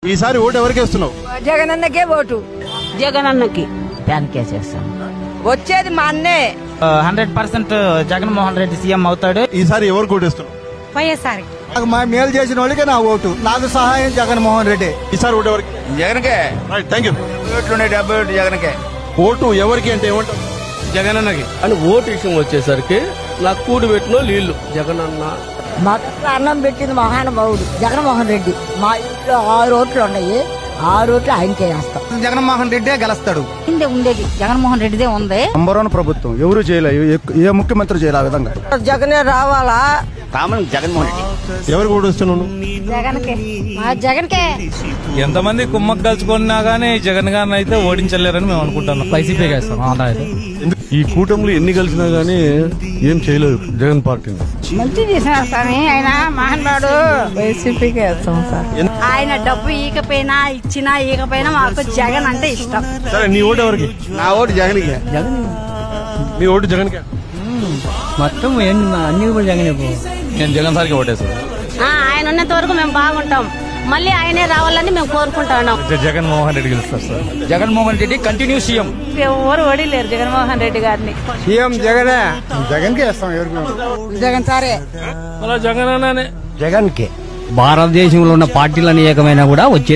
ఈసారి ఓటు ఎవరికి వేస్తున్నావు? జగనన్నకే ఓటు. జగనన్నకి దానికే చేస్తాం. వచ్చేది మా అన్నే. 100% జగన్మోహన్ రెడ్డి సీఎం అవుతాడు. ఈసారి ఎవరికి ఓటు వేస్తున్నావు? వైఎస్ఆర్. నాకు మా మేలు చేసిన వాళ్ళకే నా ఓటు. నాకు సహాయం జగన్మోహన్ రెడ్డి. ఈసారి ఓటు ఎవరికి? జగన్కే. Thank you. 70 ఓట్లు జగన్కే. ఓటు ఎవరికి అంటే ఏమంటారు? జగనన్నకి అని ఓటు విషయం వచ్చేసరికి నాకు కూడి పెట్టిన నీళ్లు జగనన్న. మాకు అన్నం పెట్టింది మహానుభావుడు జగన్మోహన్ రెడ్డి. మా ఇంట్లో 6 ఓట్లు ఉన్నాయి. 6 ఓట్లు ఆయనకే వేస్తాం. జగన్మోహన్ రెడ్డే గెలుస్తాడు. ఉండేది జగన్మోహన్ రెడ్డిదే ఉంది. నంబర్ 1 ప్రభుత్వం ఎవరు చేయలేదు. ఏ ముఖ్యమంత్రి చేయలే ఆ విధంగా. జగనే రావాలా? కామన్ జగన్మోహన్ రెడ్డి. ఎవరికి ఓటు వేస్తున్నావు? జగన్కే. మా జగన్కే. ఎంతమంది కుమ్మక్ కలుసుకున్నా గానీ జగన్ గారిని అయితే ఓడించలేరని మేము అనుకుంటున్నాం. వైసీపీ ఈ కూటమిలో ఎన్ని కలిసినా గానీ ఏం చేయలేదు జగన్ పార్టీని. మంచి చేసినారు స్వామి. ఆయన మహానుభావుడు. వైసీపీకే వేస్తాం సార్. ఆయన డబ్బు ఈకపోయినా ఇచ్చినా ఈకపోయినా మాకు జగన్ అంటే ఇష్టం. సరే, నీ ఓటు ఎవరికి? నా ఓటు జగన్కే. నీ ఓటు జగన్కే? మొత్తం అన్ని కూడా జగనే. నేను జగన్ సార్కి ఓటేస్తాను. ఆయన ఉన్నంత వరకు మేము బాగుంటాం. మళ్ళీ ఆయనే రావాలని మేము కోరుకుంటున్నాం. జగన్మోహన్ రెడ్డి గెలుస్తారు sir. Jaganmohan Reddy continue CM. ఎవరు ఓడిలేరు జగన్మోహన్ రెడ్డి గారిని. సీఎం జగనే. జగన్కే వేస్తాం. ఎవరికి? జగన్ సారే. జగన్ అన్ననే. జగన్కే. భారతదేశంలో ఉన్న పార్టీలన్నీ ఏకమైనా కూడా వచ్చే